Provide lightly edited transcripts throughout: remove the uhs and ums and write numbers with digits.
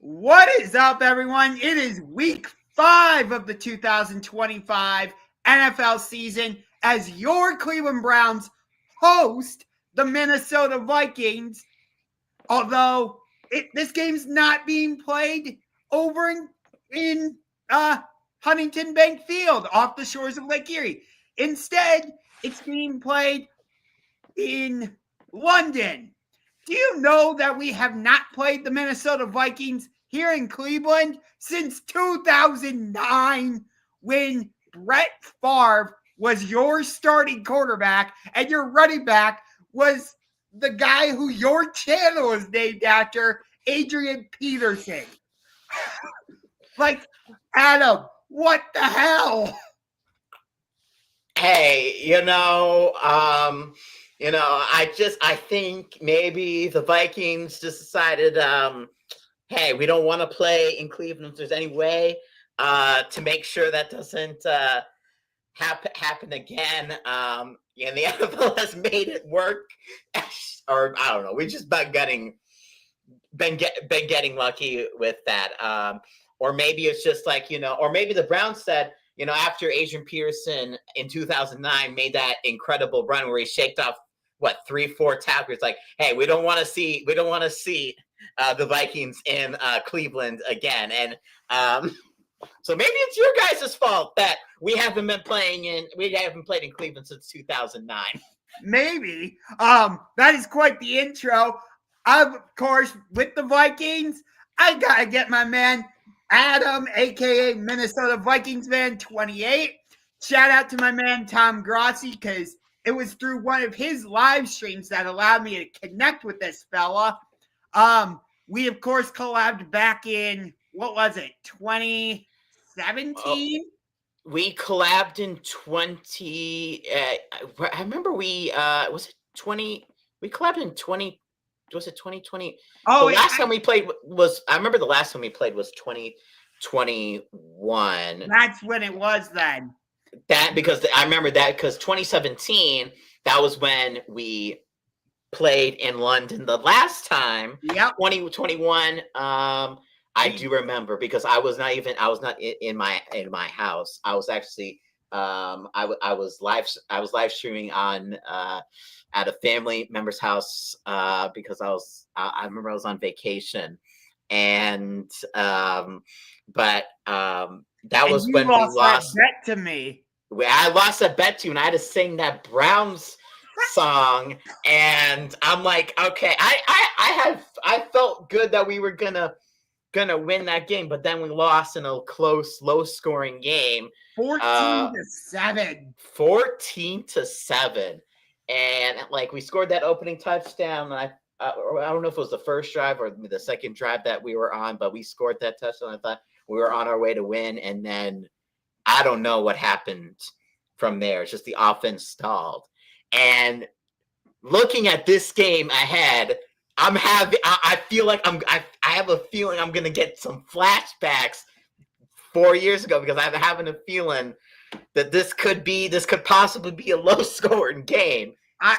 What is up, everyone? It is week 5 of the 2025 NFL season as your Cleveland Browns host the Minnesota Vikings. Although this game's not being played over in Huntington Bank Field off the shores of Lake Erie. Instead, it's being played in London. Do you know that we have not played the Minnesota Vikings here in Cleveland since 2009 when Brett Favre was your starting quarterback and your running back was the guy who your channel is named after, Adrian Peterson? Like, Adam, what the hell? Hey, I think maybe the Vikings just decided, hey, we don't want to play in Cleveland if there's any way to make sure that doesn't happen again. And the NFL has made it work, or I don't know. We've just been getting lucky with that, or maybe it's just like or maybe the Browns said, after Adrian Peterson in 2009 made that incredible run where he shaked off 3-4 tacklers, like, hey, we don't want to see the Vikings in Cleveland again, and so maybe it's your guys' fault that we haven't played in Cleveland since 2009. Maybe. That is quite the intro. Of course, with the Vikings, I gotta get my man Adam, a.k.a. Minnesota Vikings Man 28. Shout out to my man Tom Grossi, because it was through one of his live streams that allowed me to connect with this fella. We, of course, collabed back in, 2017? We collabed in 20. I remember we was it 20? We collabed in 20. Was it 2020? Oh, the last time we played was. I remember the last time we played was 2021. That's when it was then. I remember that because 2017. That was when we played in London the last time. Yep. 2021. I do remember because I was not in my house. I was actually I was live streaming on at a family member's house because I remember I was on vacation, and that was when we lost that bet to me. I lost a bet to you, and I had to sing that Browns song, and I'm like, okay, I felt good that we were gonna win that game, but then we lost in a close, low-scoring game, 14-7. 14-7, and we scored that opening touchdown. And I don't know if it was the first drive or the second drive that we were on, but we scored that touchdown. I thought we were on our way to win, and then I don't know what happened from there. It's just the offense stalled. And looking at this game ahead, I feel like I have a feeling I'm gonna get some flashbacks 4 years ago, because I'm having a feeling that this could possibly be a low-scoring game. I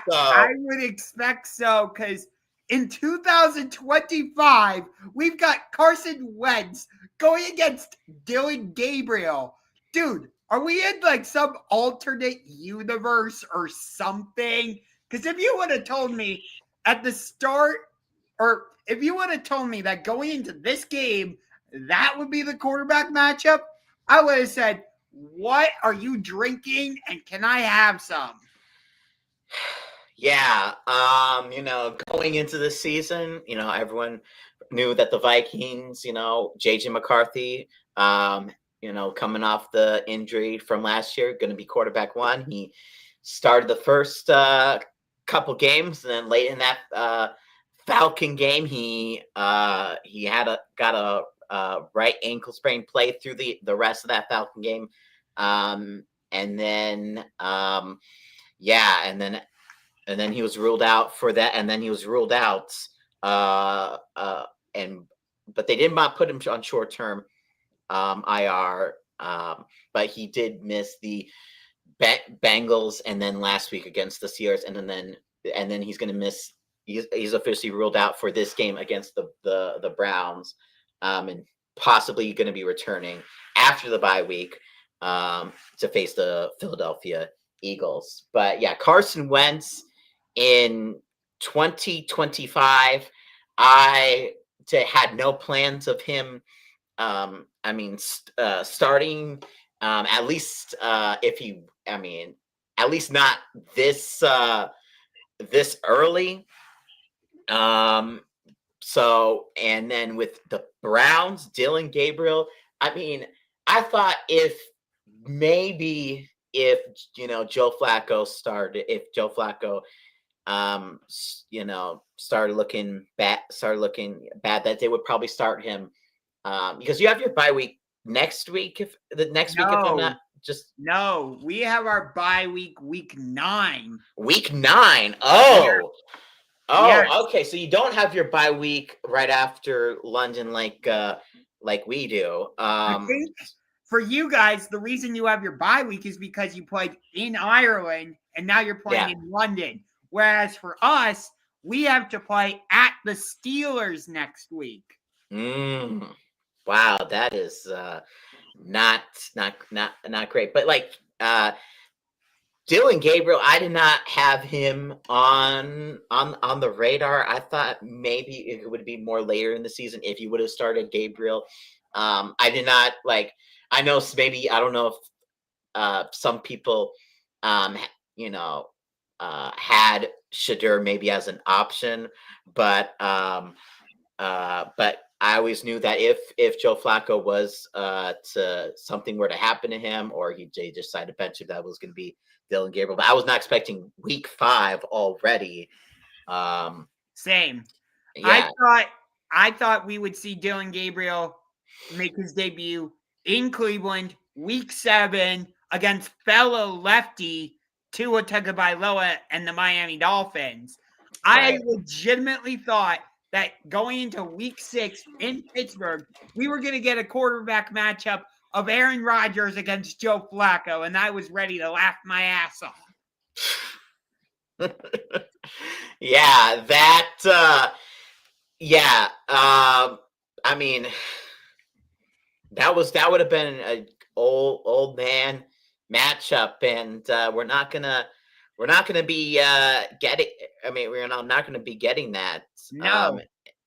would expect so, because in 2025 we've got Carson Wentz going against Dillon Gabriel. Dude, are we in some alternate universe or something? Because if you would have told me at the start, or if you would have told me that going into this game, that would be the quarterback matchup, I would have said, what are you drinking, and can I have some? Yeah, going into the season, everyone knew that the Vikings, J.J. McCarthy, coming off the injury from last year, going to be quarterback one. He started the first couple games, and then late in that Falcon game, he got a right ankle sprain, played through the rest of that Falcon game, and then he was ruled out for that, and then he was ruled out, but they did not put him on short term IR, but he did miss the Bengals, and then last week against the Steelers, and then he's going to miss. He's officially ruled out for this game against the Browns. and possibly going to be returning after the bye week to face the Philadelphia Eagles. But yeah, Carson Wentz in 2025, I had no plans of him. Starting at least if he, at least not this this early. So, and then with the Browns, Dillon Gabriel, I thought if Joe Flacco started looking bad, that they would probably start him because you have your bye week next week. If I'm not No, we have our bye week 9. Week 9. Oh. Oh, yes. Okay. So you don't have your bye week right after London like we do. I think for you guys, the reason you have your bye week is because you played in Ireland and now you're playing in London. Whereas for us, we have to play at the Steelers next week. Wow, that is not great. But Dillon Gabriel, I did not have him on the radar. I thought maybe it would be more later in the season if you would have started Gabriel. I did not I know maybe, I don't know if some people had Shadur maybe as an option, but I always knew that if Joe Flacco was something were to happen to him, or they decided to bench him, that was going to be Dillon Gabriel. But I was not expecting week 5 already. Same. Yeah. I thought we would see Dillon Gabriel make his debut in Cleveland week 7 against fellow lefty Tua Tagovailoa and the Miami Dolphins. Right. I legitimately thought that going into week 6 in Pittsburgh, we were going to get a quarterback matchup of Aaron Rodgers against Joe Flacco, and I was ready to laugh my ass off. Yeah, that would have been an old man matchup, and we're not gonna be getting. We're not gonna be getting that. No.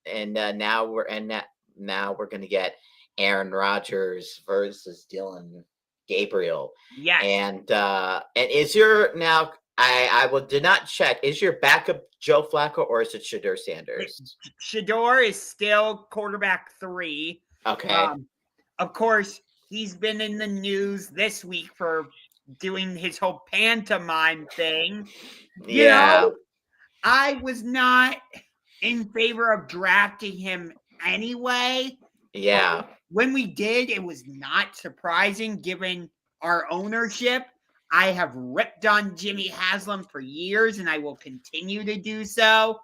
Now we're gonna get Aaron Rodgers versus Dillon Gabriel. Yeah. And is your now? I did not check. Is your backup Joe Flacco or is it Shadur Sanders? Shadur is still quarterback 3. Okay. Of course, he's been in the news this week for doing his whole pantomime thing. Yeah. I was not in favor of drafting him anyway. Yeah. When we did, it was not surprising given our ownership. I have ripped on Jimmy Haslam for years, and I will continue to do so.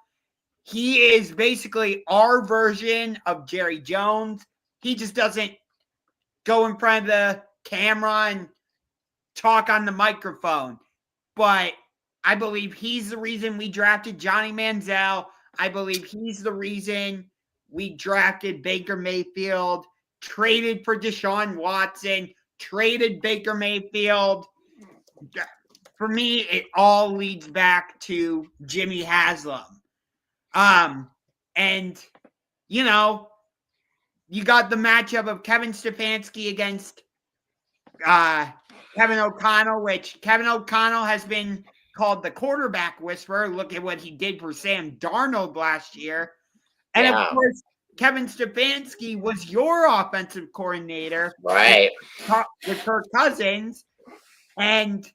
He is basically our version of Jerry Jones. He just doesn't go in front of the camera and talk on the microphone. But I believe he's the reason we drafted Johnny Manziel. I believe he's the reason we drafted Baker Mayfield, traded for Deshaun Watson, traded Baker Mayfield. For me, it all leads back to Jimmy Haslam. And, you got the matchup of Kevin Stefanski against Kevin O'Connell, which Kevin O'Connell has been called the quarterback whisperer. Look at what he did for Sam Darnold last year. And, of course, Kevin Stefanski was your offensive coordinator. Right. With Kirk Cousins. And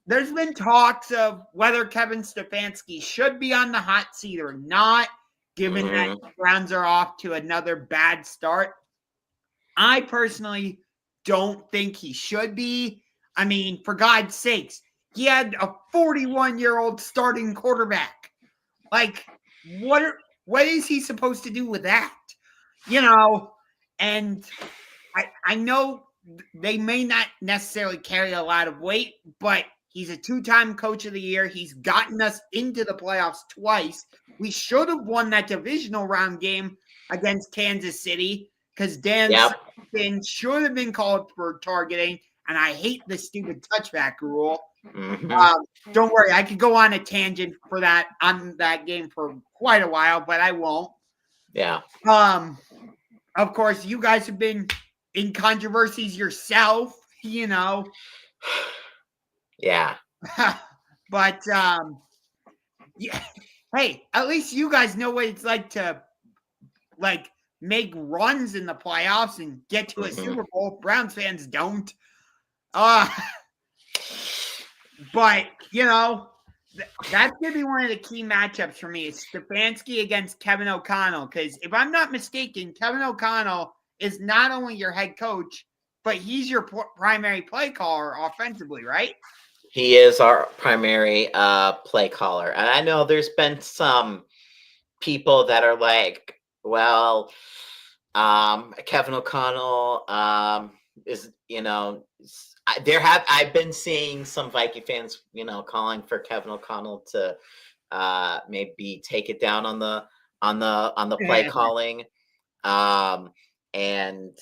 there's been talks of whether Kevin Stefanski should be on the hot seat or not, given that the Browns are off to another bad start. I personally don't think he should be. For God's sakes, he had a 41-year-old starting quarterback. What is he supposed to do with that? And I know they may not necessarily carry a lot of weight, but he's a 2-time coach of the year. He's gotten us into the playoffs twice. We should have won that divisional round game against Kansas City because Dan should have been called for targeting, and I hate the stupid touchback rule. Don't worry, I could go on a tangent for that on that game for quite a while, but I won't. Yeah. Of course, you guys have been in controversies yourself, you know. Yeah. But yeah. Hey, at least you guys know what it's like to make runs in the playoffs and get to a Super Bowl. Browns fans don't. But you know, that's gonna be one of the key matchups for me. It's Stefanski against Kevin O'Connell. Because if I'm not mistaken, Kevin O'Connell is not only your head coach, but he's your primary play caller offensively, right? He is our primary play caller. And I know there's been some people that are like, well, Kevin O'Connell is, I've been seeing some Viking fans, calling for Kevin O'Connell to maybe take it down on the play calling. And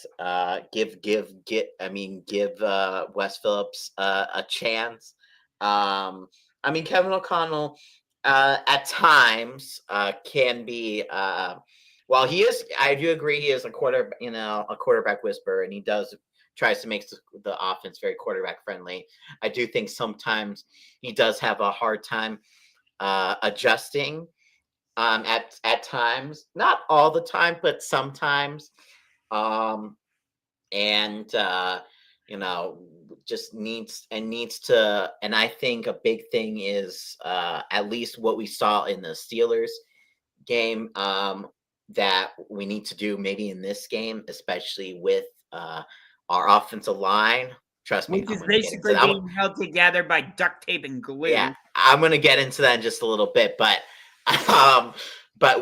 give Wes Phillips a chance. Kevin O'Connell at times can be well, he is. I do agree he is a quarterback whisperer, and he tries to make the offense very quarterback friendly. I do think sometimes he does have a hard time adjusting at times, not all the time, but sometimes. Just needs to, and I think a big thing is at least what we saw in the Steelers game that we need to do maybe in this game, especially with our offensive line. Trust me, which is basically being held together by duct tape and glue. Yeah, I'm going to get into that in just a little bit, but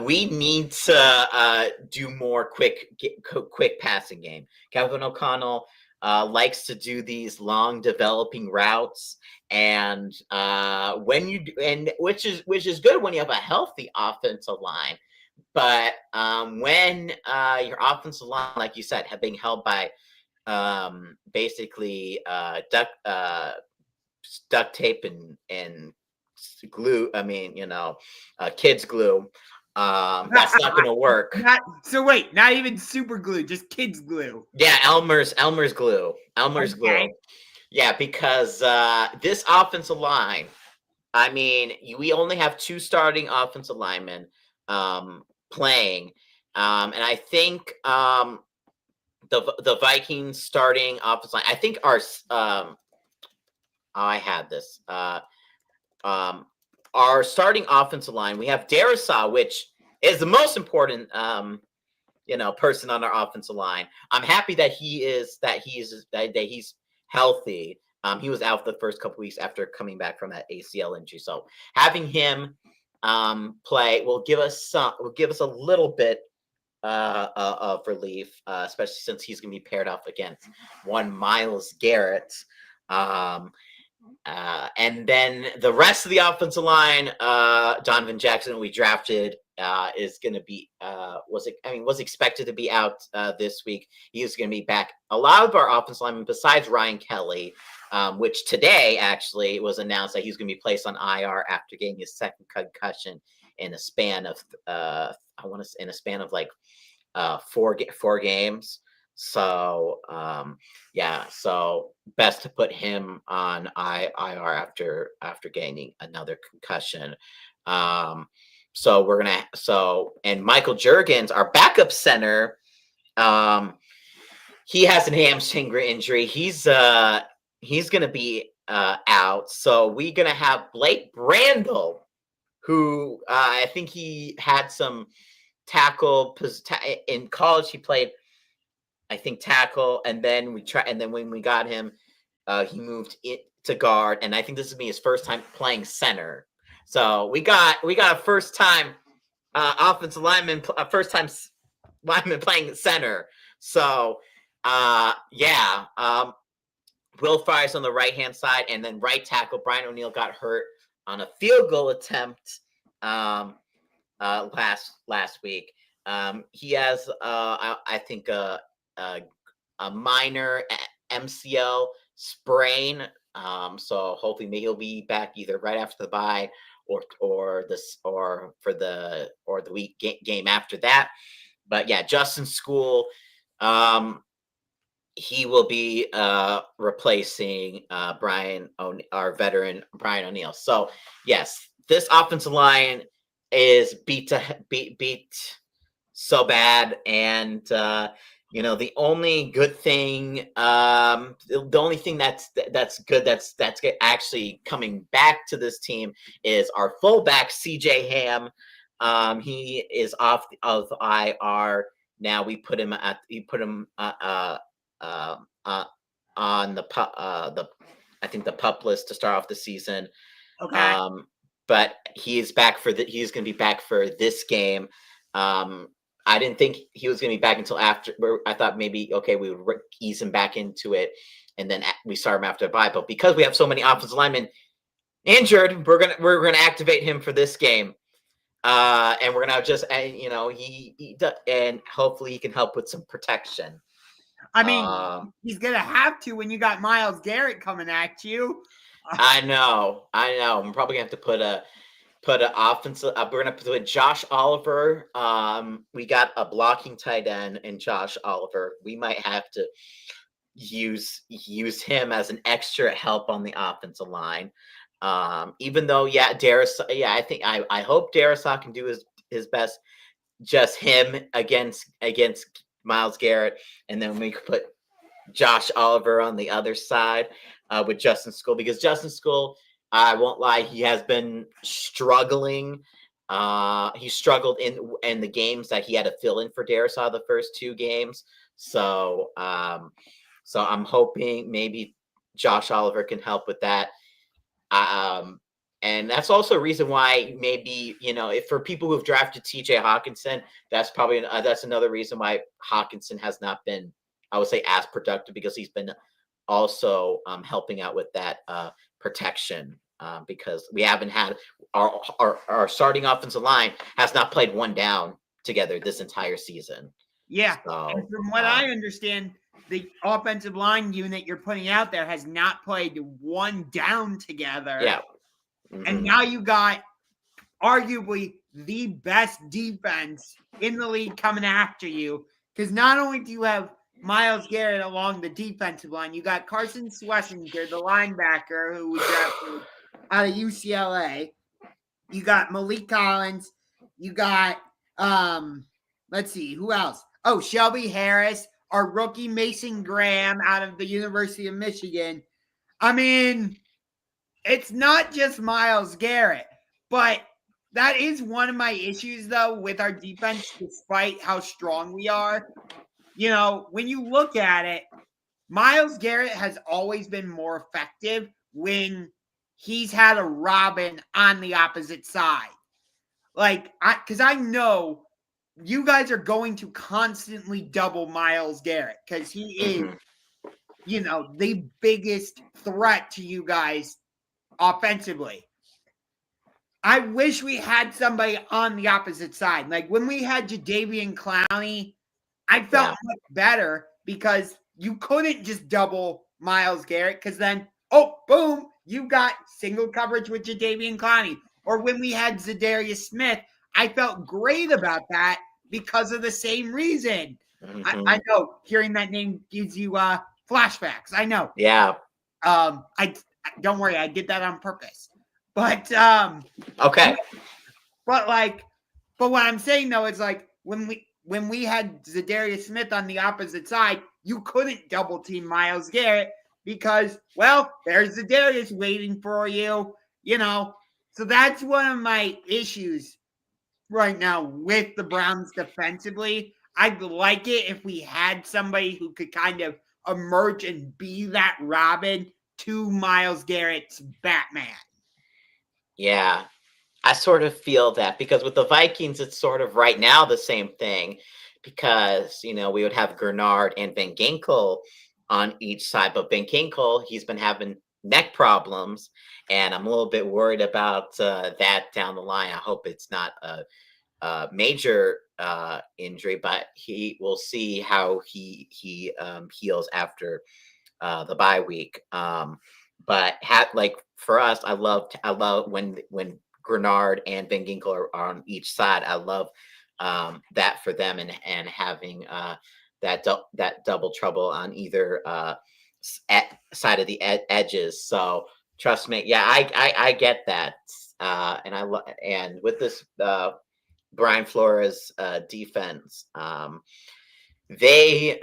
we need to do more quick passing game. Kevin O'Connell likes to do these long developing routes, and which is good when you have a healthy offensive line. But when your offensive line, like you said, have been held by basically duct tape and glue, kids glue, that's not going to work. Not even super glue, just kids glue. Yeah, Elmer's glue. Glue. Yeah, because this offensive line, we only have 2 starting offensive linemen playing, and I think the Vikings starting offensive line, I think I had this. Our starting offensive line, we have Darrisaw, which is the most important, person on our offensive line. I'm happy that he's healthy. He was out the first couple weeks after coming back from that ACL injury. So having him play will give us a little bit of relief, especially since he's going to be paired off against one Myles Garrett. And then the rest of the offensive line, Donovan Jackson, we drafted, is going to be was expected to be out this week. He is going to be back. A lot of our offensive linemen, besides Ryan Kelly, which today actually was announced that he's going to be placed on IR after getting his second concussion in a span of like 4 games. So so best to put him on IR after gaining another concussion. And Michael Juergens, our backup center, he has a hamstring injury. He's gonna be out. So we're gonna have Blake Brandel, who I think he had some tackle in college. He played, I think, tackle, and then when we got him, he moved it to guard, and I think this is his first time playing center. So we got a first time offensive lineman, first time lineman playing center. So Will Fry's on the right hand side, and then right tackle Brian O'Neill got hurt on a field goal attempt last week. He has, I think, a minor MCL sprain. So hopefully maybe he'll be back either right after the bye or the week game after that. But yeah, Justin School, he will be replacing our veteran Brian O'Neill. So yes, this offensive line is beat so bad, and the only good thing, the only thing that's good that's actually coming back to this team is our fullback CJ Ham. He is off of IR now. We put him on the I think the PUP list to start off the season. Okay. But he's going to be back for this game. I didn't think he was going to be back until after. I thought maybe, okay, we would ease him back into it, and then we start him after the bye. But because we have so many offensive linemen injured, we're gonna activate him for this game, and we're gonna just, and hopefully he can help with some protection. I mean, he's gonna have to when you got Myles Garrett coming at you. I know. I'm probably gonna have to put an offensive. We're gonna put Josh Oliver. We got a blocking tight end in Josh Oliver. We might have to use him as an extra help on the offensive line. Even though, Darius. I hope Darisaw can do his best. Just him against Myles Garrett, and then we could put Josh Oliver on the other side with Justin School, because Justin School, I won't lie, he has been struggling. He struggled in the games that he had to fill in for Darisaw the first 2 games. So I'm hoping maybe Josh Oliver can help with that. And that's also a reason why maybe, if for people who've drafted TJ Hawkinson, that's probably that's another reason why Hawkinson has not been, I would say, as productive, because he's been also helping out with that protection, because we haven't had our starting offensive line has not played one down together this entire season. Yeah, so, and from what I understand, the offensive line unit you're putting out there has not played one down together. Yeah. And now you got arguably the best defense in the league coming after you, because not only do you have Myles Garrett along the defensive line, you got Carson Schlesinger, the linebacker who was drafted out of UCLA. You got Malik Collins. You got, let's see, who else? Oh, Shelby Harris, our rookie Mason Graham out of the University of Michigan. I mean, it's not just Myles Garrett, but that is one of my issues, though, with our defense, despite how strong we are. When you look at it, Myles Garrett has always been more effective when he's had a Robin on the opposite side. Because I know you guys are going to constantly double Myles Garrett, because he is, the biggest threat to you guys offensively. I wish we had somebody on the opposite side. Like when we had Jadeveon Clowney, I felt much better, because you couldn't just double Myles Garrett, because then, boom, you got single coverage with Jadeveon Clowney. Or when we had Zadarius Smith, I felt great about that because of the same reason. I know hearing that name gives you flashbacks. I know. Yeah. I don't worry, I did that on purpose. But okay. But what I'm saying though is, like, when we had Zadarius Smith on the opposite side, you couldn't double team Myles Garrett, because, well, there's Zadarius waiting for you, So that's one of my issues right now with the Browns defensively. I'd like it if we had somebody who could kind of emerge and be that Robin to Myles Garrett's Batman. Yeah, I sort of feel that, because with the Vikings, it's sort of right now the same thing, because, we would have Gernard and Van Ginkel on each side, but Van Ginkel, he's been having neck problems, and I'm a little bit worried about that down the line. I hope it's not a major injury, but we'll see how he heals after the bye week. But for us, I love when Grenard and Van Ginkel are on each side. I love that for them, and having that double trouble on either side of the edges. So trust me, yeah, I get that, and with this Brian Flores defense, they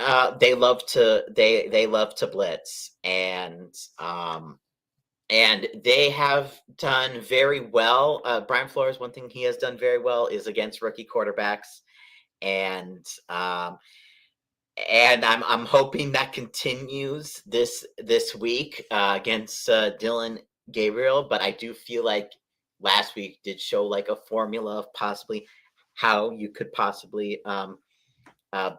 love to blitz, and they have done very well. Brian Flores, one thing he has done very well is against rookie quarterbacks, and I'm hoping that continues this week against Dillon Gabriel. But I do feel like last week did show like a formula of possibly how you could possibly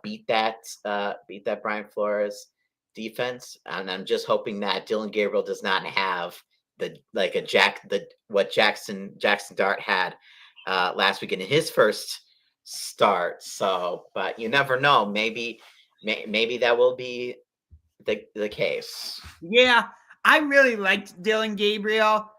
beat that Brian Flores defense, and I'm just hoping that Dillon Gabriel does not have what Jackson Dart had last week in his first start. So, but you never know. Maybe that will be the case. Yeah, I really liked Dillon Gabriel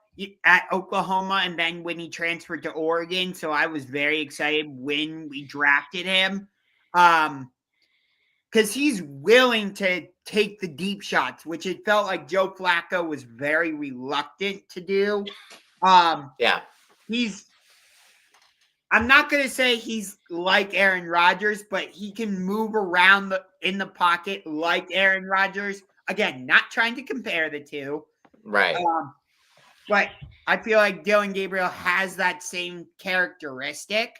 at Oklahoma, and then when he transferred to Oregon. So I was very excited when we drafted him. Because he's willing to take the deep shots, which it felt like Joe Flacco was very reluctant to do. Yeah. I'm not going to say he's like Aaron Rodgers, but he can move around in the pocket like Aaron Rodgers. Again, not trying to compare the two. Right. But I feel like Dillon Gabriel has that same characteristic,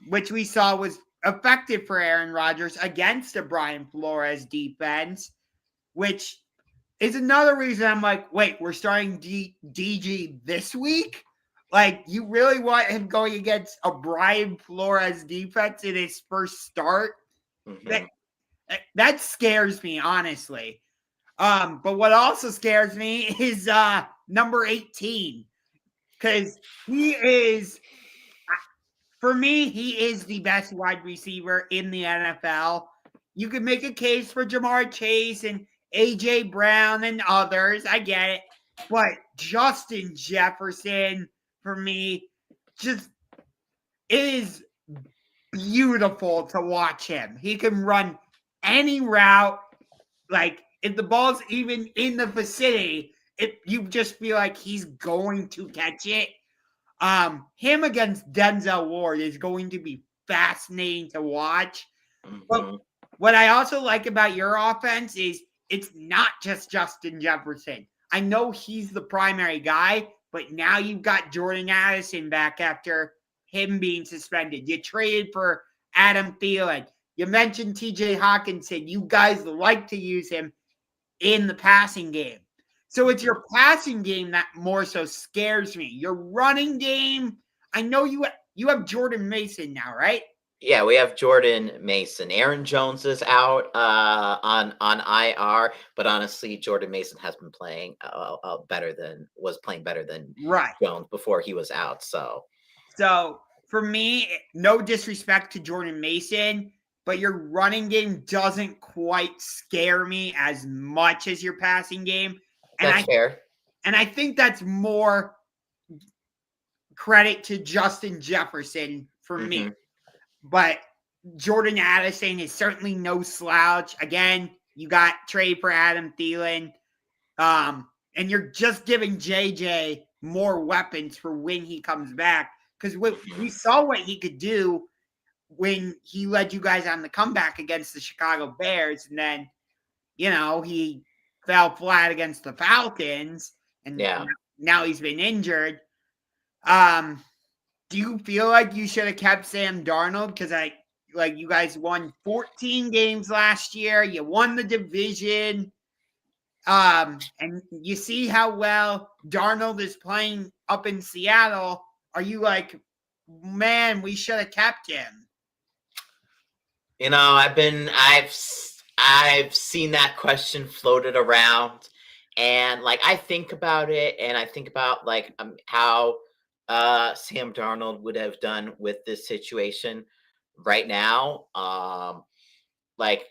which we saw was effective for Aaron Rodgers against a Brian Flores defense, which is another reason I'm like, wait, we're starting DG this week? Like, you really want him going against a Brian Flores defense in his first start? Mm-hmm. That scares me, honestly. But what also scares me is number 18, because he is, for me, he is the best wide receiver in the NFL. You could make a case for Jamar Chase and A.J. Brown and others. I get it. But Justin Jefferson, for me, just is beautiful to watch him. He can run any route. Like, if the ball's even in the vicinity, you just feel like he's going to catch it. Him against Denzel Ward is going to be fascinating to watch. Mm-hmm. But what I also like about your offense is it's not just Justin Jefferson. I know he's the primary guy, but now you've got Jordan Addison back after him being suspended. You traded for Adam Thielen. You mentioned TJ Hawkinson. You guys like to use him in the passing game. So it's your passing game that more so scares me. Your running game, I know you have Jordan Mason now, right? Yeah, we have Jordan Mason. Aaron Jones is out on IR, but honestly, Jordan Mason has been playing better than right. Jones before he was out. So for me, no disrespect to Jordan Mason, but your running game doesn't quite scare me as much as your passing game. That's fair. And I think that's more credit to Justin Jefferson for me. But Jordan Addison is certainly no slouch. Again, you got trade for Adam Thielen. And you're just giving JJ more weapons for when he comes back. Because we saw what he could do when he led you guys on the comeback against the Chicago Bears. And then, he fell flat against the Falcons. And now he's been injured. Do you feel like you should have kept Sam Darnold? Because you guys won 14 games last year. You won the division. And you see how well Darnold is playing up in Seattle. Are you like, man, we should have kept him? I've seen that question floated around, and I think about it, and I think about how Sam Darnold would have done with this situation. right now, like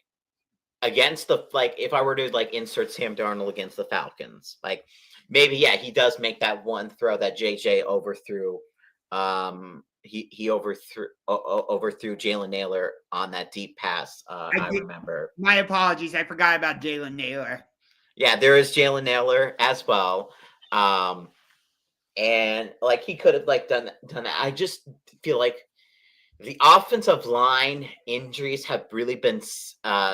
against the if I were to insert Sam Darnold against the Falcons, maybe he does make that one throw that JJ overthrew. He overthrew Jalen Nailor on that deep pass. I remember. My apologies, I forgot about Jalen Nailor. Yeah, there is Jalen Nailor as well. And he could have done that. I just feel like the offensive line injuries have really been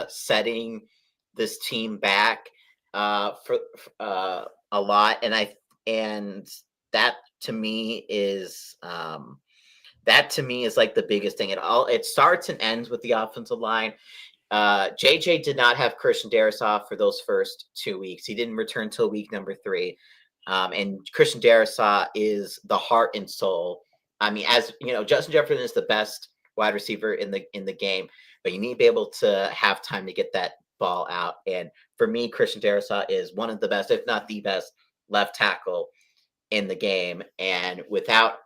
setting this team back for a lot, and that to me is like the biggest thing. It starts and ends with the offensive line. JJ did not have Christian Darrisaw for those first 2 weeks. He didn't return till week number 3. And Christian Darrisaw is the heart and soul. I mean, as you know, Justin Jefferson is the best wide receiver in the game, but you need to be able to have time to get that ball out. And for me, Christian Darrisaw is one of the best, if not the best, left tackle in the game. And without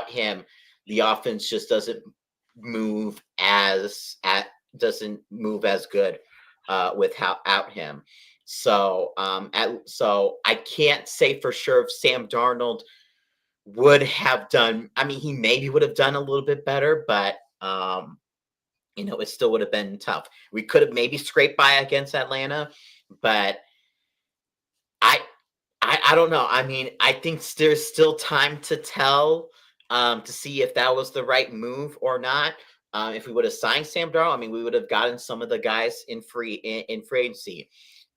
him, the offense just doesn't move as good without him. So I can't say for sure if Sam Darnold would have done. I mean, he maybe would have done a little bit better, but it still would have been tough. We could have maybe scraped by against Atlanta, but I don't know. I mean, I think there's still time to tell to see if that was the right move or not. If we would have signed Sam Darnold, I mean, we would have gotten some of the guys in free agency.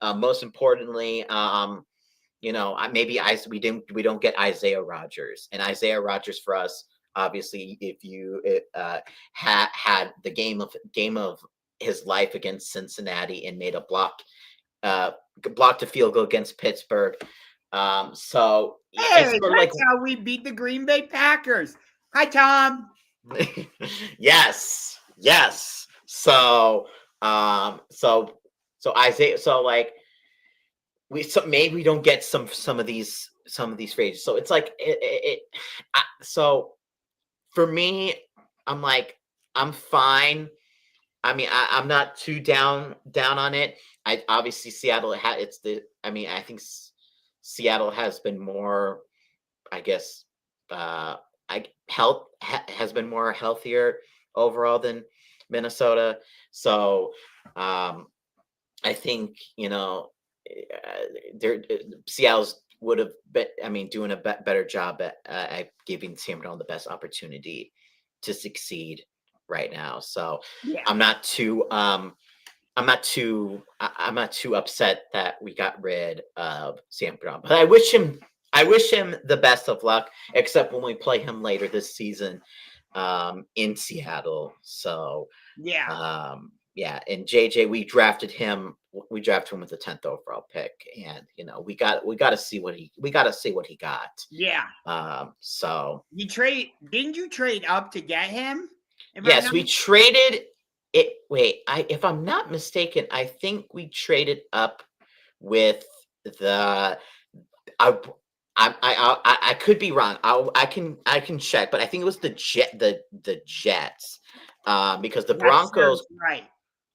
Most importantly, maybe we don't get Isaiah Rodgers, and Isaiah Rodgers for us, obviously, if you had the game of his life against Cincinnati and made a blocked a field goal against Pittsburgh. So hey, that's how we beat the Green Bay Packers. Hi, Tom. yes. So Isaiah. So maybe we don't get some of these phrases. So it's so for me, I'm fine. I mean, I'm not too down on it. Obviously Seattle I think Seattle has been more, I guess, has been more healthier overall than Minnesota. So I think Seattle's would have been, doing a better job at giving Sam Darnold the best opportunity to succeed right now. So I'm not too upset that we got rid of Sam Darnold, but I wish him the best of luck, except when we play him later this season in Seattle. So and JJ, we drafted him with the 10th overall pick, and we got to see what he got. So didn't you trade up to get him? Yes, we traded it. Wait, if I'm not mistaken, I think we traded up with the. I could be wrong. I can check, but I think it was the Jets, because the Broncos. Right.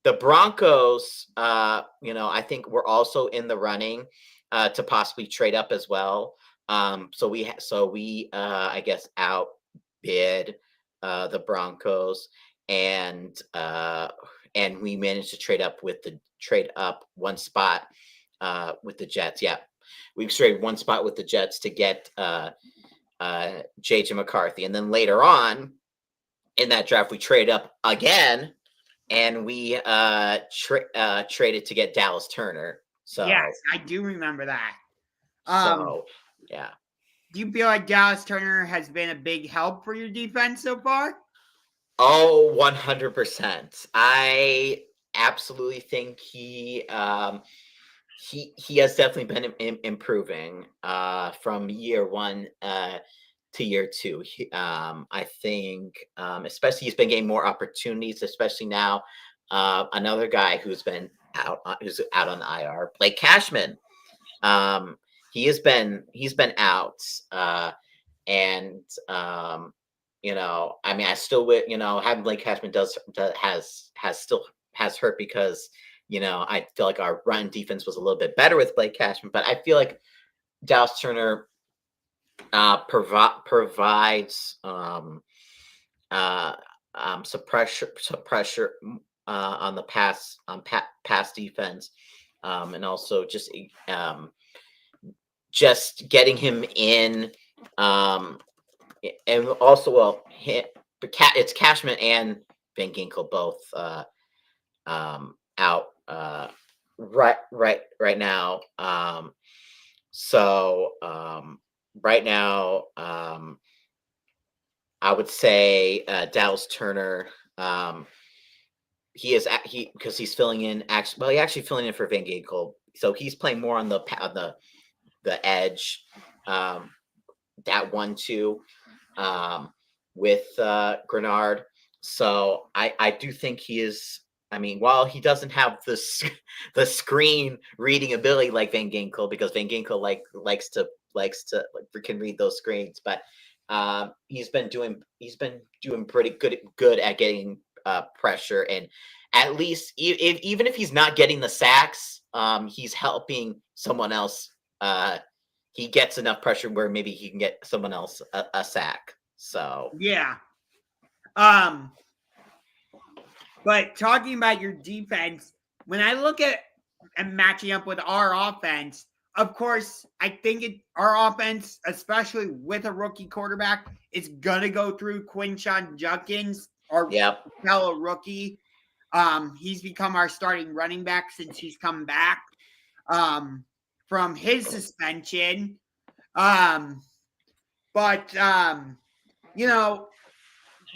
The Broncos, I think we're also in the running to possibly trade up as well. So we I guess outbid the Broncos, and we managed to trade up one spot with the Jets. Yeah, we've traded one spot with the Jets to get JJ McCarthy, and then later on in that draft we trade up again. And we traded to get Dallas Turner. So yes, I do remember that. Yeah. Do you feel like Dallas Turner has been a big help for your defense so far? Oh, 100%. I absolutely think he has definitely been improving from year 1 to year 2. I think, especially he's been getting more opportunities, especially now. Another guy who's out on the IR, Blake Cashman. He's been out, and I mean, I still would, having Blake Cashman has hurt because, I feel like our run defense was a little bit better with Blake Cashman, but I feel like Dallas Turner provides some pressure on the pass defense, and also just getting him in, and also it's Cashman and Van Ginkel both out right now. So right now, I would say Dallas Turner. Because he's filling in. He's actually filling in for Van Ginkel, so he's playing more on the edge, that 1-2 with Grenard. So I do think he is. I mean, while he doesn't have the screen reading ability like Van Ginkel, because Van Ginkel likes to can read those screens, but he's been doing pretty good at getting pressure, and at least even if he's not getting the sacks, he's helping someone else. He gets enough pressure where maybe he can get someone else a sack. So yeah. But talking about your defense, when I look at and matching up with our offense, of course, I think our offense, especially with a rookie quarterback, is going to go through Quinshon Judkins, our fellow rookie. He's become our starting running back since he's come back from his suspension.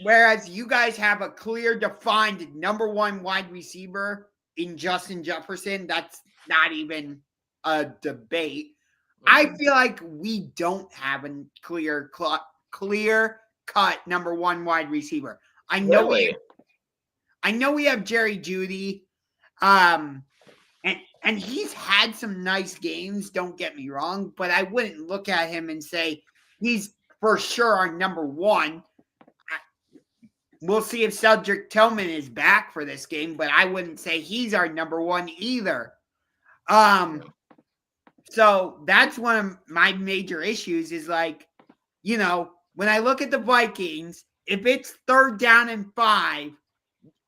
Whereas you guys have a clear, defined number one wide receiver in Justin Jefferson, that's not even a debate. I feel like we don't have a clear cut number one wide receiver. I know we have Jerry Jeudy, and he's had some nice games. Don't get me wrong, but I wouldn't look at him and say he's for sure our number one. We'll see if Cedric Tillman is back for this game, but I wouldn't say he's our number one either. So that's one of my major issues is when I look at the Vikings, if it's 3rd down and 5,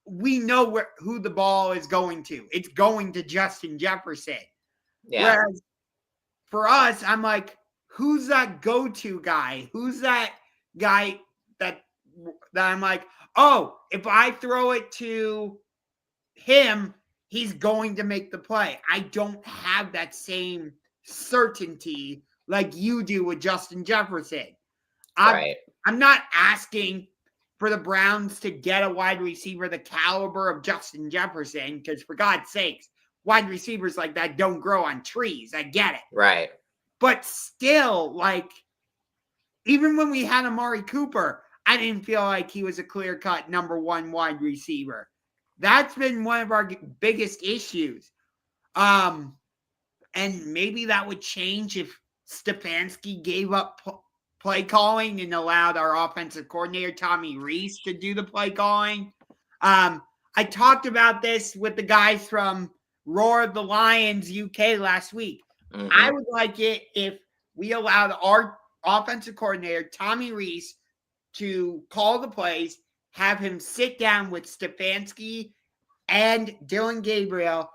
we know who the ball is going to. It's going to Justin Jefferson. Yeah. Whereas for us, I'm like, who's that go-to guy? Who's that guy that I'm like, oh, if I throw it to him, he's going to make the play. I don't have that same certainty like you do with Justin Jefferson. I'm not asking for the Browns to get a wide receiver the caliber of Justin Jefferson, because for God's sakes, wide receivers like that don't grow on trees. I get it. Right. But still, even when we had Amari Cooper, I didn't feel like he was a clear-cut number one wide receiver. That's been one of our biggest issues. And maybe that would change if Stefanski gave up play calling and allowed our offensive coordinator, Tommy Rees, to do the play calling. I talked about this with the guys from Roar of the Lions UK last week. Mm-hmm. I would like it if we allowed our offensive coordinator, Tommy Rees, to call the plays, have him sit down with Stefanski and Dillon Gabriel,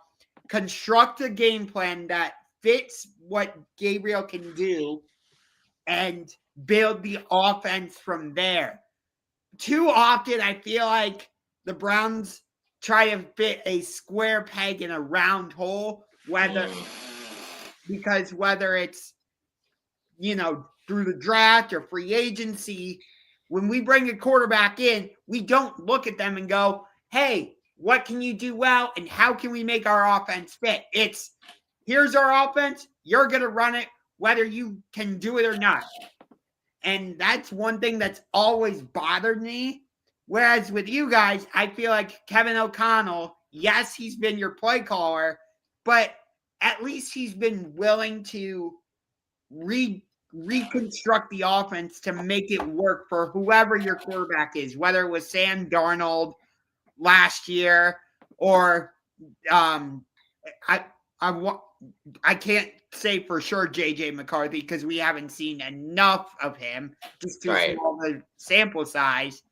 construct a game plan that fits what Gabriel can do, and build the offense from there. Too often, I feel like the Browns try to fit a square peg in a round hole, whether it's, through the draft or free agency. When we bring a quarterback in, we don't look at them and go, hey, what can you do well and how can we make our offense fit? It's, here's our offense, you're going to run it whether you can do it or not. And that's one thing that's always bothered me. Whereas with you guys, I feel like Kevin O'Connell, yes, he's been your play caller, but at least he's been willing to read reconstruct the offense to make it work for whoever your quarterback is, whether it was Sam Darnold last year or I can't say for sure JJ McCarthy because we haven't seen enough of him just too small the sample size.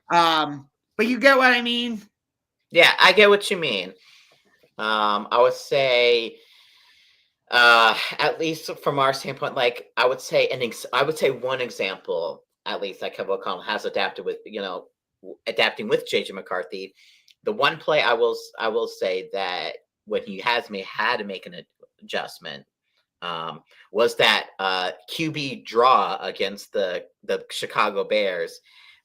But you get what I mean? Yeah, I get what you mean. I would say, at least from our standpoint, like I would say one example, at least that Kevin O'Connell has adapting with JJ McCarthy. The one play I will say that when he had to make an adjustment was that QB draw against the Chicago Bears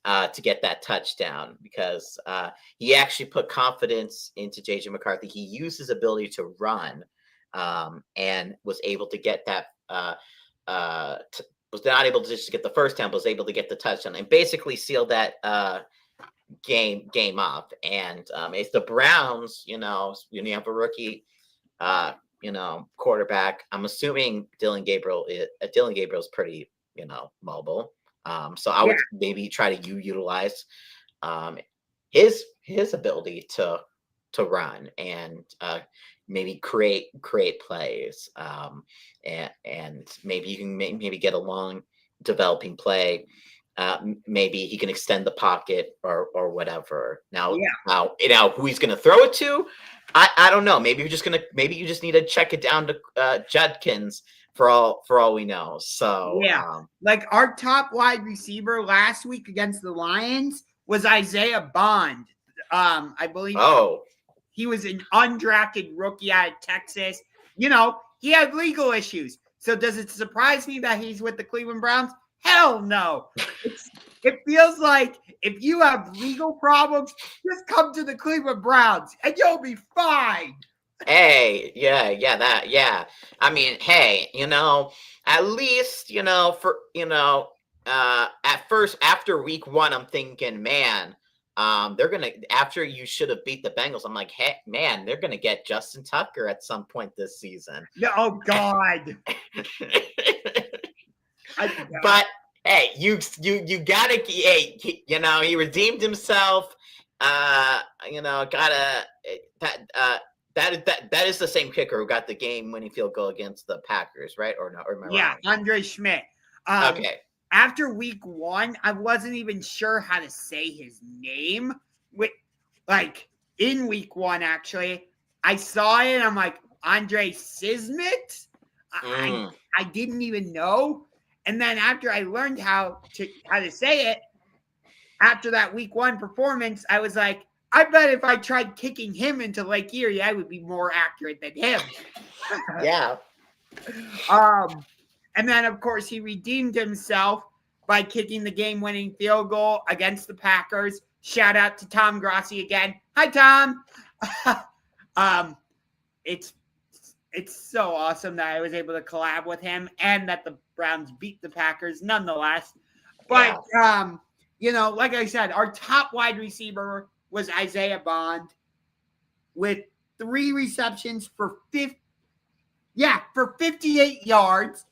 to get that touchdown, because he actually put confidence into JJ McCarthy. He used his ability to run and was able to get that was not able to just get the first down, but was able to get the touchdown and basically seal that game off. And it's the Browns, when you have a rookie quarterback. I'm assuming Dillon Gabriel is pretty mobile. So I would maybe try to utilize his ability to run and maybe create plays, and maybe you can maybe get a long developing play. Maybe he can extend the pocket or whatever. Now who he's going to throw it to, I don't know. Maybe you just need to check it down to Judkins for all we know. So like our top wide receiver last week against the Lions was Isaiah Bond. I believe. Oh. He was an undrafted rookie out of Texas. He had legal issues. So does it surprise me that he's with the Cleveland Browns? Hell no. It feels like if you have legal problems, just come to the Cleveland Browns and you'll be fine. Hey, yeah. I mean, hey, at least, at first, after week 1, I'm thinking, man, they're going to, after you should have beat the Bengals, I'm like, hey, man, they're going to get Justin Tucker at some point this season. Oh, God. But, hey, you got to, he redeemed himself. That is the same kicker who got the game-winning field goal against the Packers, right? Or no? Or am I wrong? Andre Schmidt. Okay. After week 1, I wasn't even sure how to say his name. In week 1, actually, I saw it. And I'm like, Andre Sismit? I didn't even know. And then after I learned how to say it, after that week 1 performance, I was like, I bet if I tried kicking him into Lake Erie, I would be more accurate than him. Yeah. And then, of course, he redeemed himself by kicking the game-winning field goal against the Packers. Shout out to Tom Grossi again. Hi, Tom. It's so awesome that I was able to collab with him and that the Browns beat the Packers nonetheless. But, like I said, our top wide receiver was Isaiah Bond with 3 receptions for 58 yards.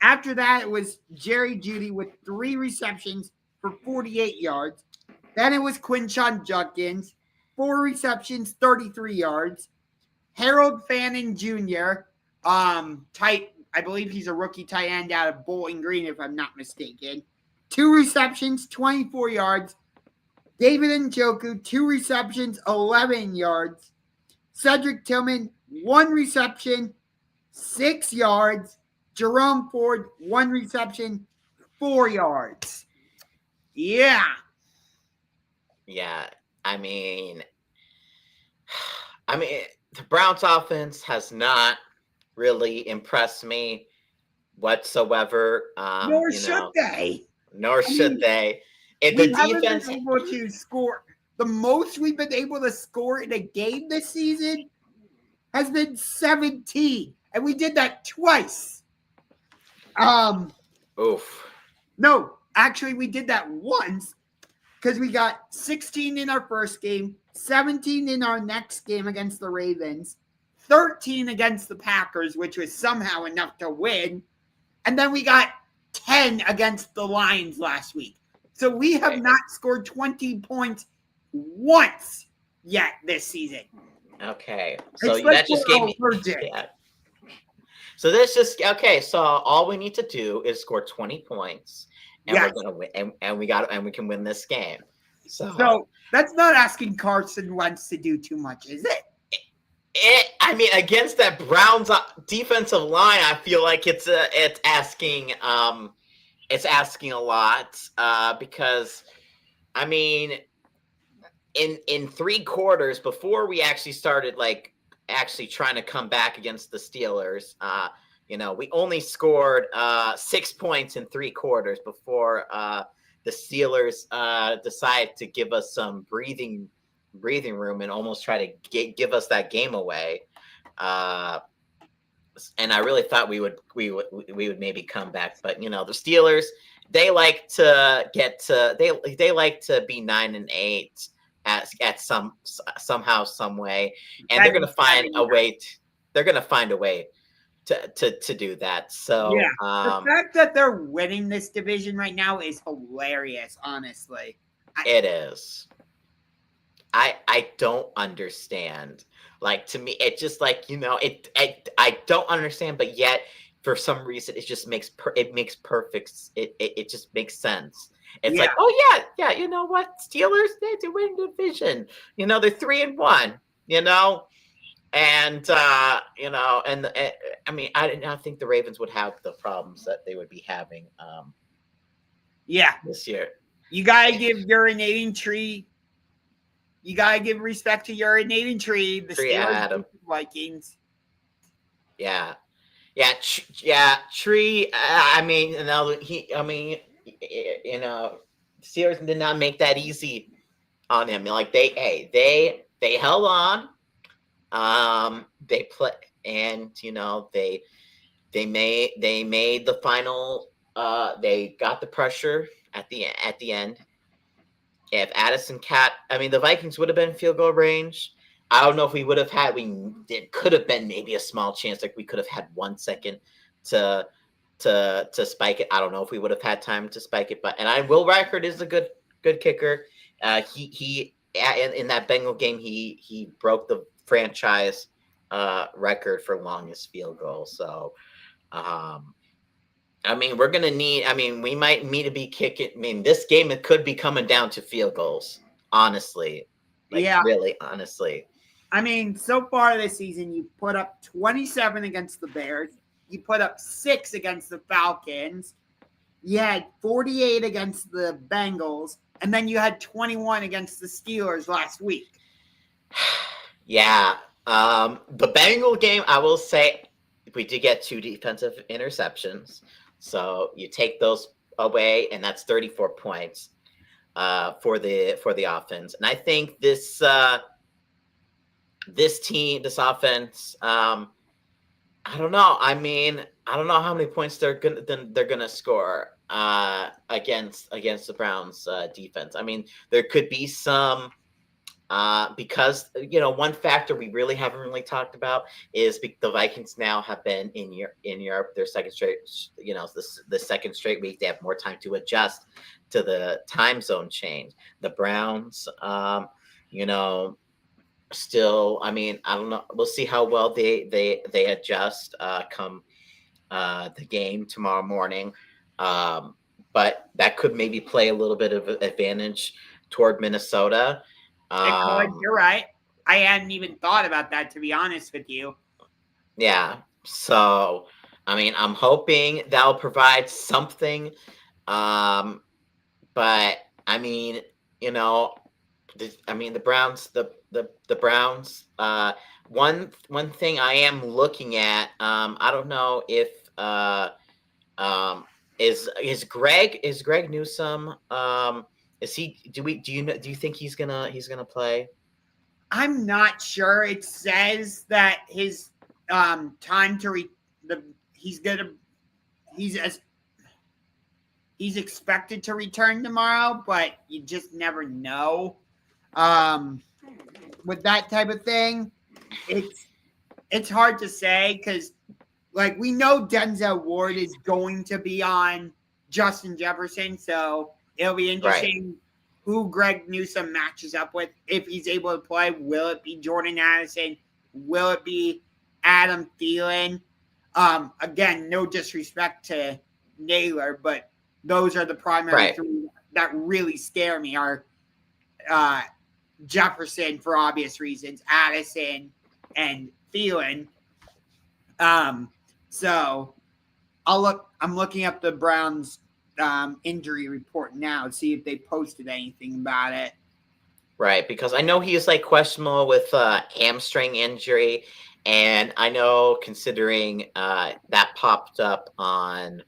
After that, it was Jerry Jeudy with 3 receptions for 48 yards. Then it was Quinshon Judkins, 4 receptions, 33 yards. Harold Fannin Jr., I believe he's a rookie tight end out of Bowling Green, if I'm not mistaken. 2 receptions, 24 yards. David Njoku, 2 receptions, 11 yards. Cedric Tillman, 1 reception, 6 yards. Jerome Ford, 1 reception, 4 yards. Yeah. Yeah. I mean, the Browns offense has not really impressed me whatsoever. Nor should they. And we the haven't defense been able to score. The most we've been able to score in a game this season has been 17. And we did that twice. Oof. No, actually, we did that once because we got 16 in our first game, 17 in our next game against the Ravens, 13 against the Packers, which was somehow enough to win, and then we got 10 against the Lions last week. So we have not scored 20 points once yet this season. Okay. So It's like that just gave me. Yeah. So this just okay. So all we need to do is score 20 points, and we're gonna win, and we can win this game. So that's not asking Carson Wentz to do too much, is it? I mean, against that Browns defensive line, I feel like it's asking a lot because, I mean, in 3 quarters before we actually started actually trying to come back against the Steelers, we only scored 6 points in 3 quarters before the Steelers decided to give us some breathing room and almost try to give us that game away. And I really thought we would maybe come back, but the Steelers, they like to they like to be 9-8 at somehow, some way, and they're going to find a way. They're going to find a way to do that. So the fact that they're winning this division right now is hilarious. Honestly, it is. I don't understand. Like, to me, it just I don't understand, but yet for some reason it just makes perfect. It just makes sense. It's like, oh yeah, you know what? Steelers, they win the division. They're 3-1. And I mean, I did not think the Ravens would have the problems that they would be having. This year. You gotta give urinating tree. You gotta give respect to urinating tree. The Steelers, Vikings. Yeah. Tree. I mean, Steelers did not make that easy on him. Like they held on. They play, and they made the final. They got the pressure at the end. If Addison the Vikings would have been field goal range. I don't know if we would have had. It could have been maybe a small chance. Like, we could have had 1 second to spike it. I don't know if we would have had time to spike it. But Will Reichert is a good kicker. He in that Bengal game he broke the franchise record for longest field goal. So, we're going to need. We might need to be kicking. This game, it could be coming down to field goals. Honestly, really, honestly. So far this season, you put up 27 against the Bears. You put up 6 against the Falcons. You had 48 against the Bengals, and then you had 21 against the Steelers last week. Yeah. The Bengal game, I will say, we did get 2 defensive interceptions. So you take those away, and that's 34 points for the offense. And I think this offense, I don't know. I don't know how many points they're gonna score against the Browns defense. There could be some. Because one factor we really haven't really talked about is the Vikings now have been in Europe their second straight, the second straight week. They have more time to adjust to the time zone change. The Browns, still, I don't know. We'll see how well they adjust come the game tomorrow morning. But that could maybe play a little bit of advantage toward Minnesota. You're right. I hadn't even thought about that, to be honest with you. Yeah. So, I'm hoping that'll provide something. But the Browns, the Browns. One thing I am looking at. I don't know if is Greg Newsome. Is he? Do you think he's gonna play? I'm not sure. It says that his time to he's expected to return tomorrow, but you just never know. With that type of thing, it's hard to say because like we know Denzel Ward is going to be on Justin Jefferson, so it'll be interesting who Greg Newsome matches up with if he's able to play. Will it be Jordan Addison? Will it be Adam Thielen? Again, no disrespect to Naylor, but those are the primary three that really scare me are Jefferson for obvious reasons, Addison, and Thielen. So I'm looking up the Browns injury report now to see if they posted anything about it. Right, because I know he is like questionable with hamstring injury, and I know considering that popped up on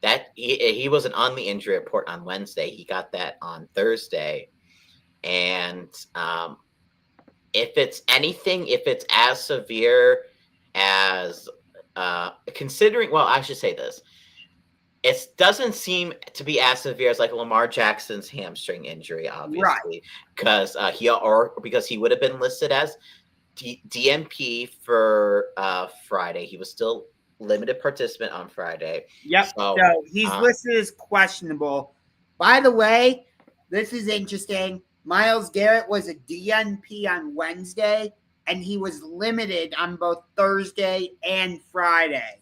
that he wasn't on the injury report on Wednesday. He got that on Thursday, and if it's as severe as considering, well, I should say this. It doesn't seem to be as severe as like Lamar Jackson's hamstring injury, obviously, because he would have been listed as DNP for Friday. He was still limited participant on Friday. Yep. So he's listed as questionable. By the way, this is interesting. Myles Garrett was a DNP on Wednesday, and he was limited on both Thursday and Friday.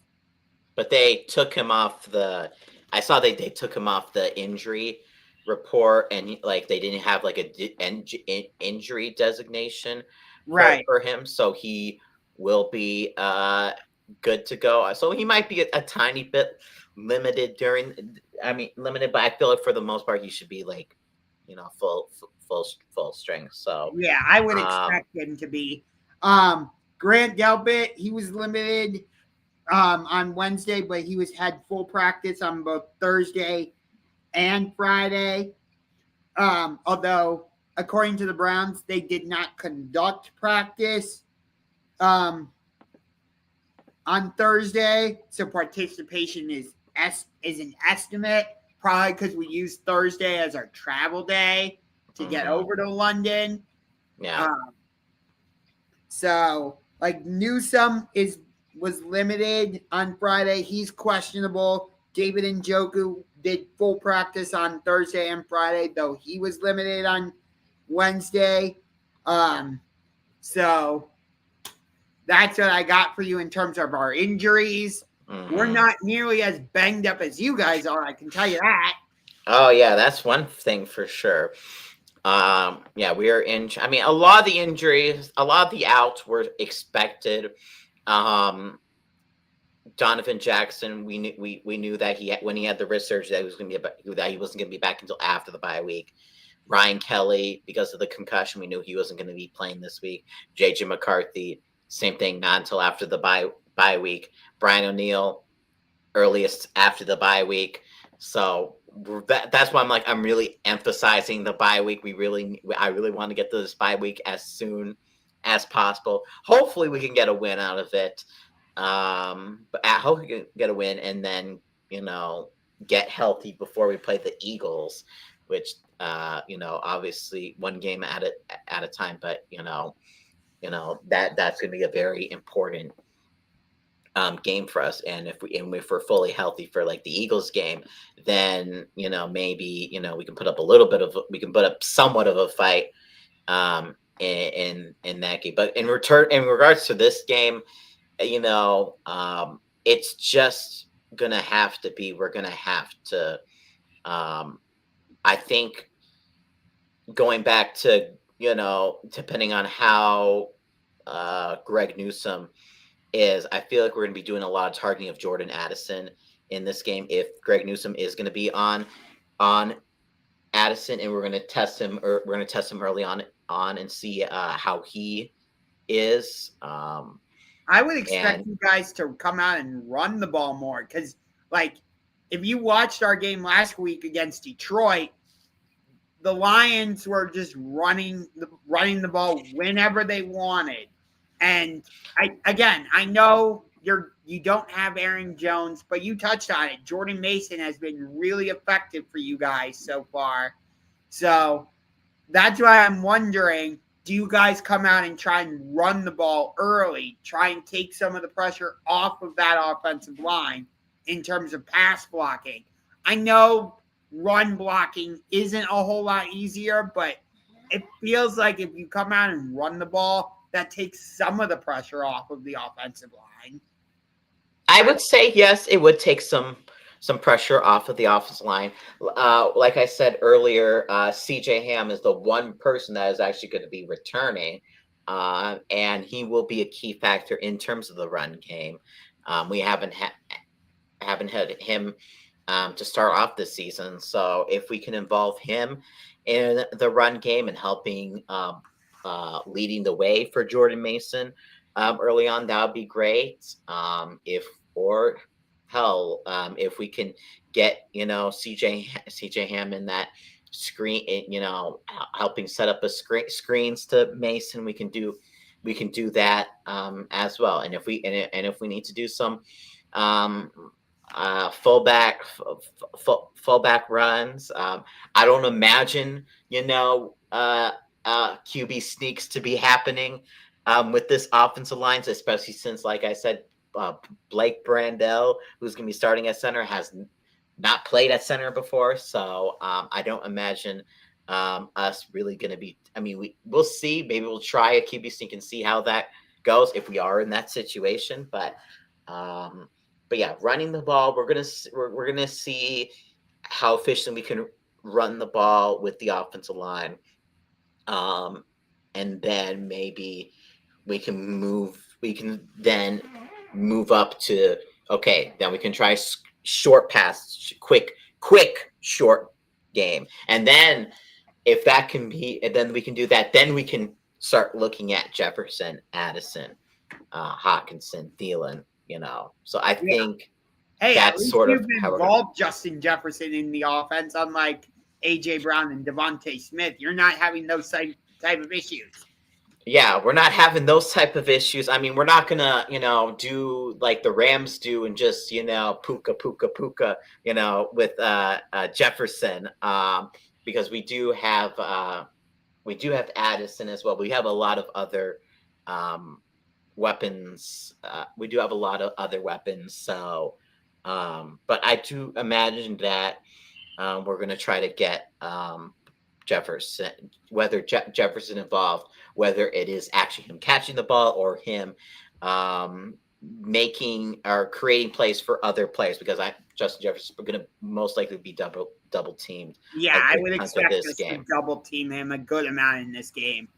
But they took him off I saw they took him off the injury report, and like they didn't have like a injury designation for him, so he will be good to go. So he might be a tiny bit limited limited, but I feel like for the most part he should be like, full strength. So yeah, I would expect him to be. Grant Delpit, he was limited on Wednesday, but he had full practice on both Thursday and Friday. Although, according to the Browns, they did not conduct practice on Thursday, so participation is an estimate, probably because we used Thursday as our travel day to get over to London. Yeah. So, like, Newsome was limited on Friday. He's questionable. David Njoku did full practice on Thursday and Friday, though he was limited on Wednesday. So that's what I got for you in terms of our injuries. Mm-hmm. We're not nearly as banged up as you guys are, I can tell you that. Oh, yeah, that's one thing for sure. Yeah, we are in. I mean, a lot of the injuries, a lot of the outs were expected. Donovan Jackson, we knew that when he had the wrist surgery that he wasn't going to be back until after the bye week. Ryan Kelly, because of the concussion, we knew he wasn't going to be playing this week. JJ McCarthy, same thing, not until after the bye week. Brian O'Neill, earliest after the bye week. So that's why I'm really emphasizing the bye week. I really want to get to this bye week as soon as possible. Hopefully we can get a win out of it. But I hope we can get a win and then, get healthy before we play the Eagles, which, obviously one game at a time, but that's going to be a very important game for us. And if we're fully healthy for like the Eagles game, then, maybe, we can put up somewhat of a fight, in that game. But in regards to this game, it's just we're gonna have to I think going back to depending on how Greg Newsome is, I feel like we're going to be doing a lot of targeting of Jordan Addison in this game if Greg Newsome is going to be on Addison, and we're going to test him early on and see how he is. I would expect you guys to come out and run the ball more because, like, if you watched our game last week against Detroit, the Lions were just running the ball whenever they wanted. And I know you don't have Aaron Jones, but you touched on it. Jordan Mason has been really effective for you guys so far. So that's why I'm wondering do you guys come out and try and run the ball early, try and take some of the pressure off of that offensive line in terms of pass blocking? I know run blocking isn't a whole lot easier, but it feels like if you come out and run the ball, that takes some of the pressure off of the offensive line. I would say yes, it would take some pressure off of the offensive line. Like I said earlier, CJ Ham is the one person that is actually going to be returning, and he will be a key factor in terms of the run game. We haven't had him to start off this season, so if we can involve him in the run game and helping leading the way for Jordan Mason early on, that would be great. If we can get CJ Ham in that screen, helping set up screens to Mason, we can do that as well. And if we need to do some fullback runs, I don't imagine QB sneaks to be happening with this offensive line, especially since, like I said, Blake Brandel, who's going to be starting at center, has not played at center before. So I don't imagine us really going to be. I mean, we'll see. Maybe we'll try a QB sneak and see how that goes if we are in that situation. But yeah, running the ball, we're gonna see how efficient we can run the ball with the offensive line, and then maybe we can then move up to, okay, then we can try short pass, quick short game. And then if that can be, and then we can do that, then we can start looking at Jefferson, Addison, Hawkinson, Thielen, So I think that's sort of how involved Justin Jefferson in the offense, unlike A.J. Brown and Devontae Smith. You're not having those type of issues. Yeah, we're not having those type of issues. I mean, we're not gonna, do like the Rams do and just, puka, with Jefferson, because we do have Addison as well. We have a lot of other weapons. We do have a lot of other weapons. So, but I do imagine that we're gonna try to get Jefferson, whether Jefferson involved, whether it is actually him catching the ball or him making or creating plays for other players, because Justin Jefferson is going to most likely be double teamed. Yeah, I would expect us to double team him a good amount in this game.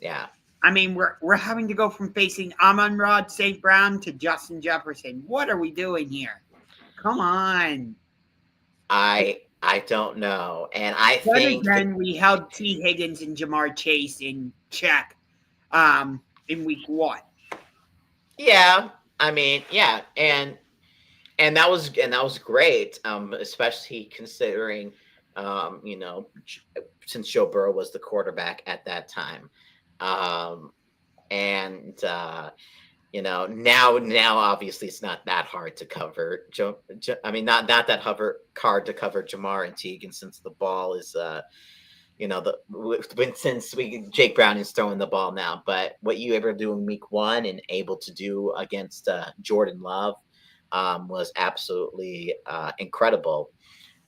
Yeah. I mean, we're having to go from facing Amon-Ra St. Brown to Justin Jefferson. What are we doing here? Come on. I don't know. And I think again, we held T. Higgins and Jamar Chase in check in week 1. Yeah. I mean, yeah. And that was great. Especially considering since Joe Burrow was the quarterback at that time. Now obviously it's not that hard to cover. Not that hard to cover Jamar and Teagan, since the ball is, Jake Brown is throwing the ball now. But what you ever do in week 1 and able to do against Jordan Love was absolutely incredible.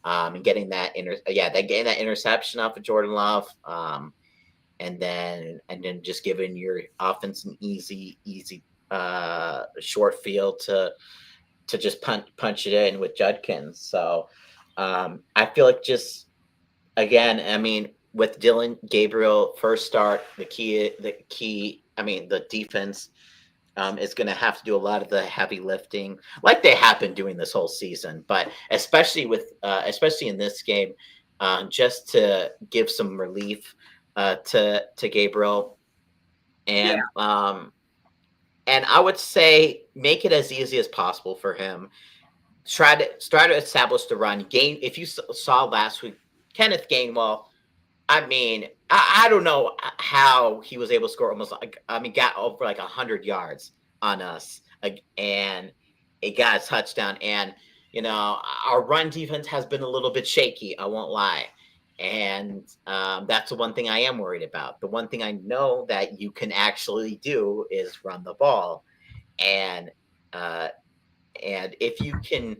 And getting that interception off of Jordan Love, and then just giving your offense an easy short field to just punch it in with Judkins. So I feel like just, again, I mean, with Dillon Gabriel first start, the defense is going to have to do a lot of the heavy lifting, like they have been doing this whole season, but especially in this game, just to give some relief to Gabriel. And and I would say make it as easy as possible for him. Try to establish the run game. If you saw last week, Kenneth Gainwell, I mean, I don't know how he was able to score got over like 100 yards on us, and it got a touchdown. And our run defense has been a little bit shaky, I won't lie. And that's the one thing I am worried about. The one thing I know that you can actually do is run the ball. And if you can,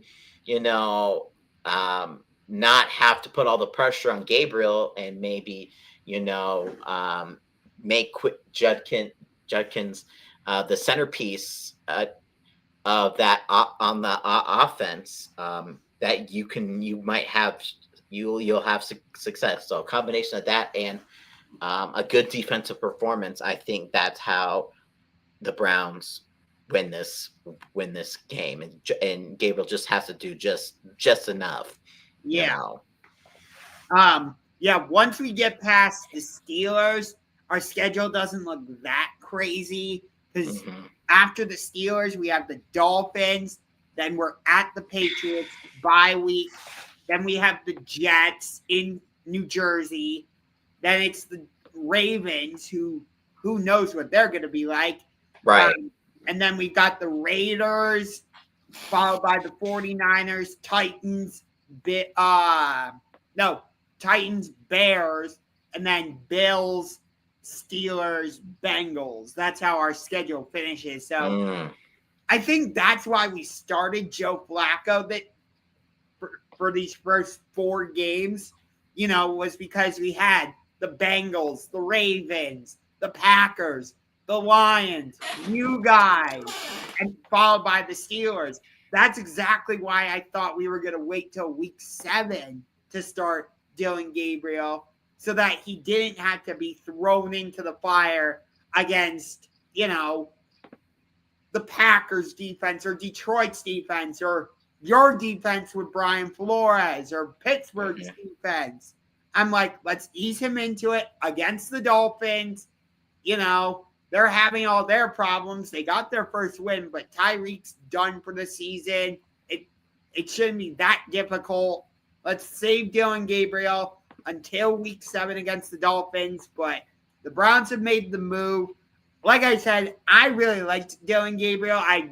not have to put all the pressure on Gabriel and maybe, make Judkins the centerpiece of that on the offense, that you'll have success. So a combination of that and a good defensive performance, I think that's how the Browns win this game, and Gabriel just has to do just enough. Yeah. Once we get past the Steelers, our schedule doesn't look that crazy because after the Steelers, we have the Dolphins, then we're at the Patriots, bye week, then we have the Jets in New Jersey, then it's the Ravens, who knows what they're going to be like. Right. And then we got the Raiders, followed by the 49ers, Titans, Titans, Bears, and then Bills, Steelers, Bengals. That's how our schedule finishes. So I think that's why we started Joe Flacco for these first 4 games, was because we had the Bengals, the Ravens, the Packers, the Lions, you guys, and followed by the Steelers. That's exactly why I thought we were going to wait till week 7 to start Dillon Gabriel so that he didn't have to be thrown into the fire against, the Packers defense or Detroit's defense or your defense with Brian Flores or Pittsburgh's defense. I'm like, let's ease him into it against the Dolphins. They're having all their problems. They got their first win, but Tyreek's done for the season. It shouldn't be that difficult. Let's save Dillon Gabriel until week 7 against the Dolphins. But the Browns have made the move. Like I said, I really liked Dillon Gabriel. I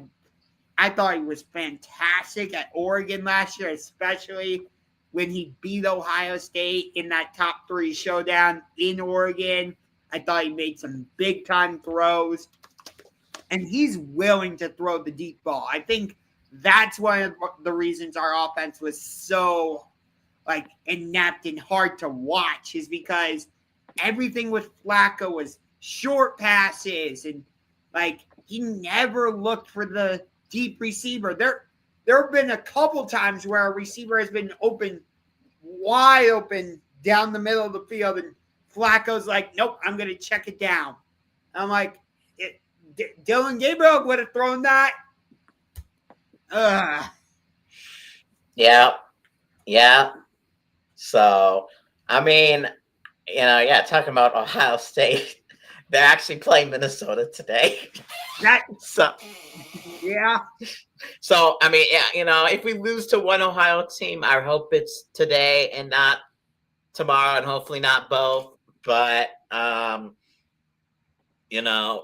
thought he was fantastic at Oregon last year, especially when he beat Ohio State in that top 3 showdown in Oregon. I thought he made some big-time throws. And he's willing to throw the deep ball. I think that's one of the reasons our offense was so, inept and hard to watch is because everything with Flacco was short passes. And, he never looked for the deep receiver. There have been a couple times where a receiver has been wide open down the middle of the field, and Flacco's like, nope, I'm going to check it down. I'm like, Dillon Gabriel would have thrown that. Yeah. So, talking about Ohio State, they're actually playing Minnesota today. So, if we lose to one Ohio team, I hope it's today and not tomorrow, and hopefully not both. But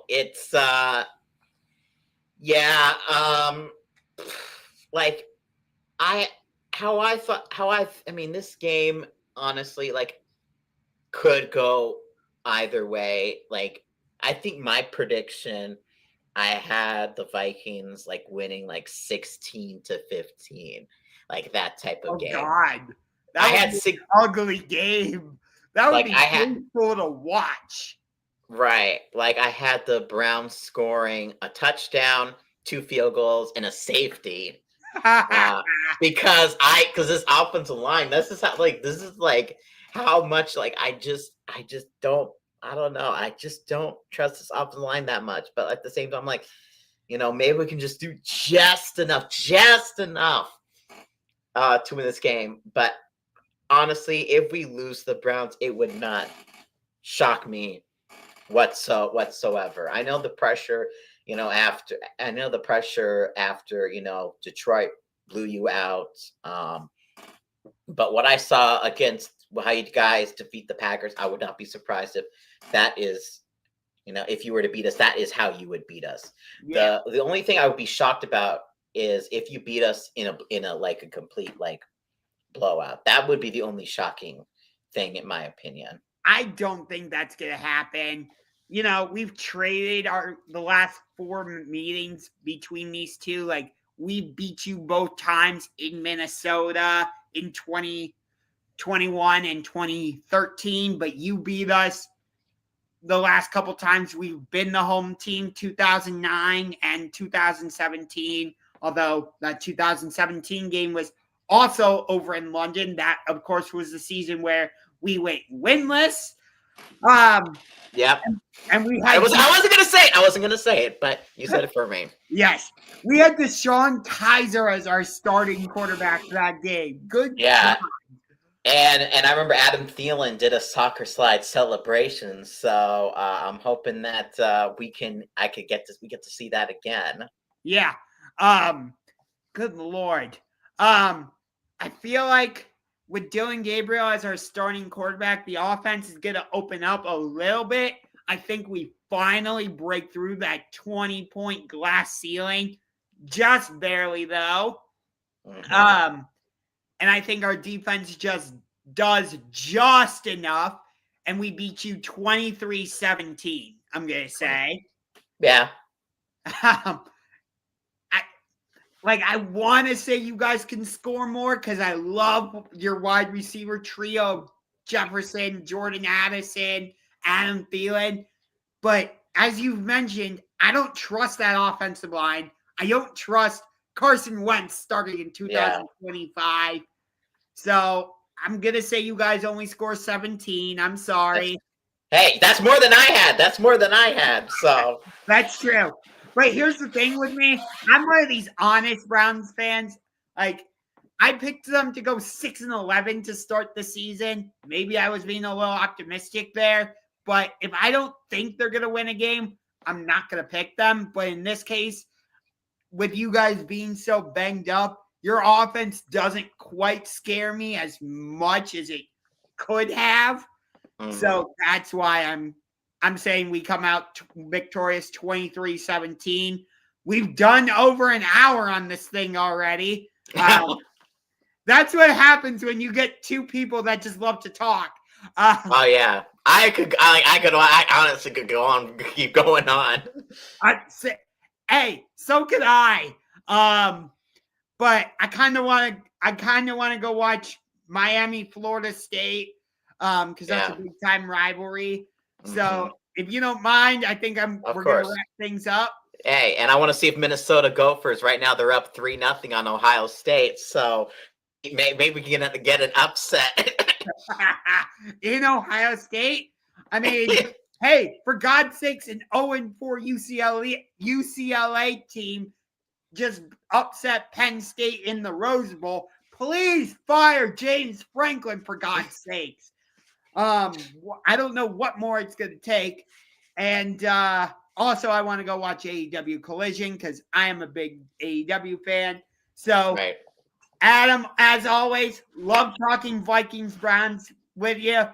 it's this game honestly could go either way. I think my prediction, I had the Vikings winning 16-15, that type of game. Oh God, that was an ugly game. That would be painful to watch. Right. I had the Browns scoring a touchdown, 2 field goals, and a safety. Because this offensive line, this is how much I just don't, I don't know. I just don't trust this offensive line that much. But at the same time, maybe we can just do just enough to win this game. But honestly, if we lose the Browns, it would not shock me whatsoever. I know the pressure, after Detroit blew you out. But what I saw against how you guys defeat the Packers, I would not be surprised if that is, if you were to beat us, that is how you would beat us. Yeah. The only thing I would be shocked about is if you beat us in a complete blowout. That would be the only shocking thing, in my opinion. I don't think that's going to happen. You know, we've traded the last 4 meetings between these two. Like, we beat you both times in Minnesota in 2021 and 2013, but you beat us the last couple times we've been the home team, 2009 and 2017, although that 2017 game was also over in London. That, of course, was the season where we went winless. Yep. And we had I wasn't gonna say it, but you said it for me. Yes. We had Deshaun Kaiser as our starting quarterback for that game. Good Yeah. job. And I remember Adam Thielen did a soccer slide celebration, so I'm hoping that we get to see that again. Yeah. Good Lord. I feel like with Dillon Gabriel as our starting quarterback, the offense is going to open up a little bit. I think we finally break through that 20-point glass ceiling, just barely though. Mm-hmm. And I think our defense just does just enough, and we beat you 23-17, I'm going to say. Yeah. I want to say you guys can score more because I love your wide receiver trio, Jefferson, Jordan Addison, Adam Thielen. But as you've mentioned, I don't trust that offensive line. I don't trust Carson Wentz starting in 2025. Yeah. So I'm going to say you guys only score 17. I'm sorry. Hey, that's more than I had. So that's true. But here's the thing with me. I'm one of these honest Browns fans. Like, I picked them to go 6-11 to start the season. Maybe I was being a little optimistic there. But if I don't think they're going to win a game, I'm not going to pick them. But in this case, with you guys being so banged up, your offense doesn't quite scare me as much as it could have. Mm-hmm. So that's why I'm saying we come out victorious 23-17. We've done over an hour on this thing already. That's what happens when you get two people that just love to talk. Oh yeah, I honestly could go on, keep going on. Hey, so could I. But I kind of want to go watch Miami, Florida State, because that's a big time rivalry. Mm-hmm. So if you don't mind, I think we're going to wrap things up. Hey, and I want to see if Minnesota Gophers right now they're up 3-0 on Ohio State. So maybe we can get an upset in Ohio State. I mean, hey, for God's sakes, an 0-4 UCLA team just upset Penn State in the Rose Bowl. Please fire James Franklin, for God's sakes. I don't know what more it's going to take. And also, I want to go watch AEW Collision because I am a big AEW fan. So, right. Adam, as always, love talking Vikings Browns with you.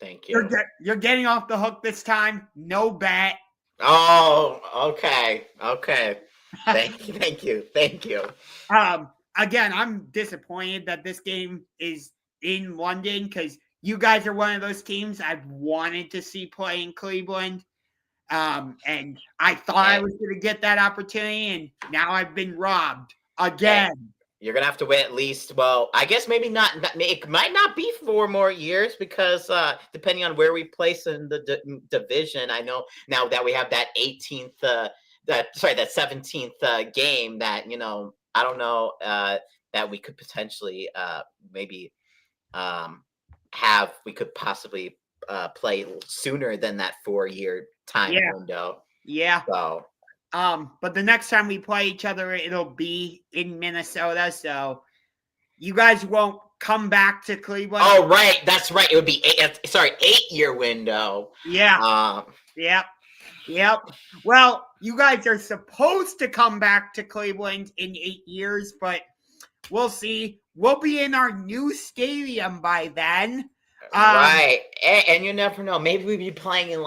Thank you. You're getting off the hook this time. No bet. Oh, okay. Thank you. Again, I'm disappointed that this game is in London because you guys are one of those teams I've wanted to see play in Cleveland. And I thought I was going to get that opportunity, and now I've been robbed again. You're going to have to wait at least, well, I guess maybe not. It might not be 4 more years because depending on where we place in the division, I know now that we have that 18th, that 17th game that, I don't know that we could potentially maybe we could possibly play sooner than that 4-year time window. Yeah. So, but the next time we play each other, it'll be in Minnesota. So you guys won't come back to Cleveland. Oh, right. That's right. It would be 8-year window. Yeah. Yep. Well, you guys are supposed to come back to Cleveland in 8 years, but we'll see. We'll be in our new stadium by then. Right. And you never know. Maybe we'll be playing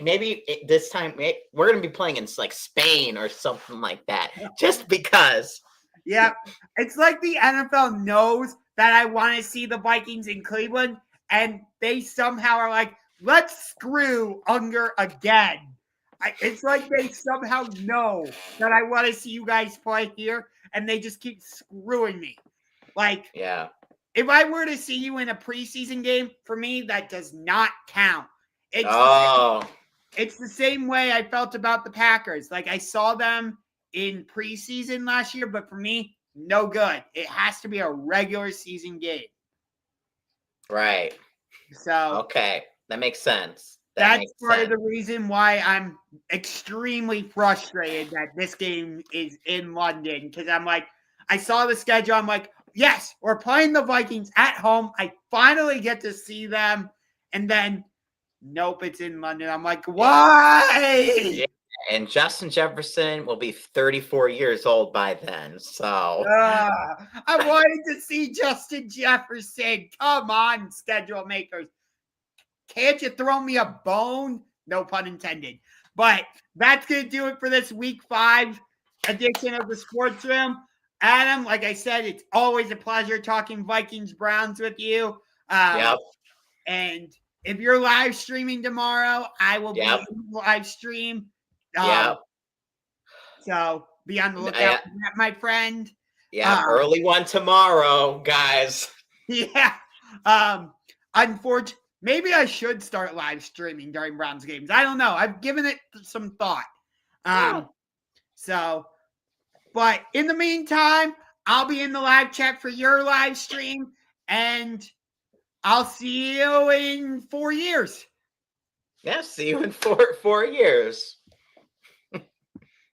maybe this time we're going to be playing in Spain or something like that, just because. Yeah. It's like the NFL knows that I want to see the Vikings in Cleveland, and they somehow are like, let's screw Unger again. It's like they somehow know that I want to see you guys play here, and they just keep screwing me. Like, Yeah. if I were to see you in a preseason game, for me, that does not count. It's the same way I felt about the Packers. Like, I saw them in preseason last year, but for me, no good. It has to be a regular season game. Right. So okay, that makes sense. That's part of the reason why I'm extremely frustrated that this game is in London, because I'm like, I saw the schedule. I'm like, yes, we're playing the Vikings at home. I finally get to see them. And then, nope, it's in London. I'm like, why? Yeah. And Justin Jefferson will be 34 years old by then. So I wanted to see Justin Jefferson. Come on, schedule makers. Can't you throw me a bone? No pun intended. But that's going to do it for this week 5 edition of the Sports Room. Adam, like I said, it's always a pleasure talking Vikings Browns with you. Yep. And if you're live streaming tomorrow, I will be in live stream. Yep. So be on the lookout for that, my friend. Yeah, early one tomorrow, guys. Yeah. Unfortunately, maybe I should start live streaming during Browns games. I don't know. I've given it some thought. But in the meantime, I'll be in the live chat for your live stream, and I'll see you in 4 years. Yeah, see you in 4 years.